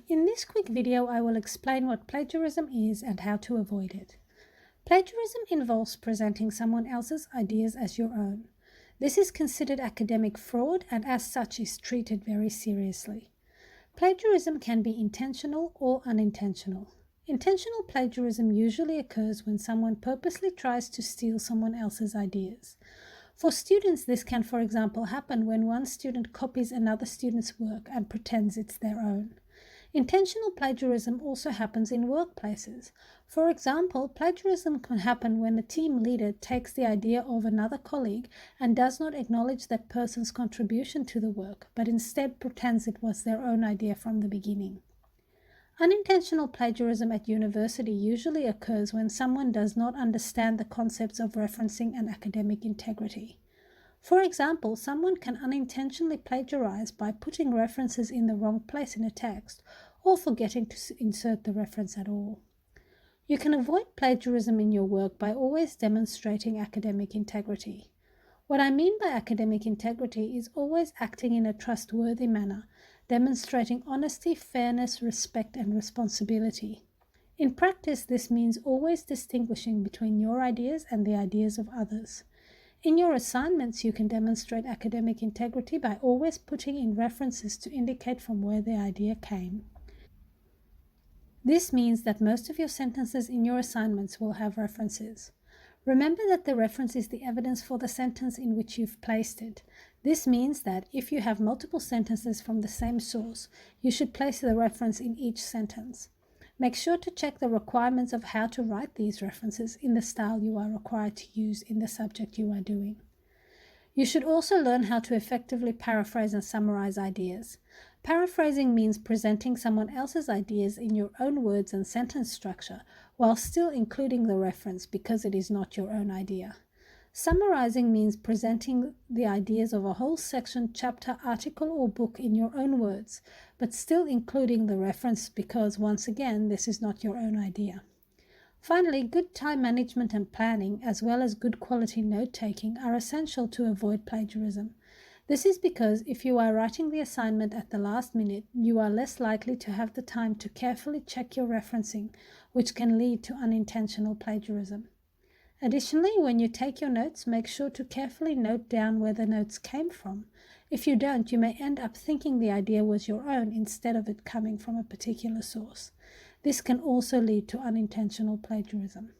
In this quick video, I will explain what plagiarism is and how to avoid it. Plagiarism involves presenting someone else's ideas as your own. This is considered academic fraud and as such is treated very seriously. Plagiarism can be intentional or unintentional. Intentional plagiarism usually occurs when someone purposely tries to steal someone else's ideas. For students, this can, for example, happen when one student copies another student's work and pretends it's their own. Intentional plagiarism also happens in workplaces. For example, plagiarism can happen when a team leader takes the idea of another colleague and does not acknowledge that person's contribution to the work, but instead pretends it was their own idea from the beginning. Unintentional plagiarism at university usually occurs when someone does not understand the concepts of referencing and academic integrity. For example, someone can unintentionally plagiarize by putting references in the wrong place in a text or forgetting to insert the reference at all. You can avoid plagiarism in your work by always demonstrating academic integrity. What I mean by academic integrity is always acting in a trustworthy manner, demonstrating honesty, fairness, respect, and responsibility. In practice, this means always distinguishing between your ideas and the ideas of others. In your assignments, you can demonstrate academic integrity by always putting in references to indicate from where the idea came. This means that most of your sentences in your assignments will have references. Remember that the reference is the evidence for the sentence in which you've placed it. This means that if you have multiple sentences from the same source, you should place the reference in each sentence. Make sure to check the requirements of how to write these references in the style you are required to use in the subject you are doing. You should also learn how to effectively paraphrase and summarize ideas. Paraphrasing means presenting someone else's ideas in your own words and sentence structure, while still including the reference because it is not your own idea. Summarizing means presenting the ideas of a whole section, chapter, article, or book in your own words, but still including the reference because, once again, this is not your own idea. Finally, good time management and planning, as well as good quality note-taking, are essential to avoid plagiarism. This is because if you are writing the assignment at the last minute, you are less likely to have the time to carefully check your referencing, which can lead to unintentional plagiarism. Additionally, when you take your notes, make sure to carefully note down where the notes came from. If you don't, you may end up thinking the idea was your own instead of it coming from a particular source. This can also lead to unintentional plagiarism.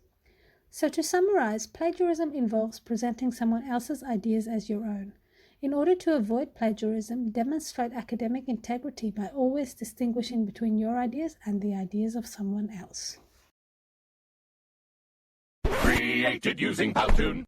So to summarize, plagiarism involves presenting someone else's ideas as your own. In order to avoid plagiarism, demonstrate academic integrity by always distinguishing between your ideas and the ideas of someone else. Created using Powtoon.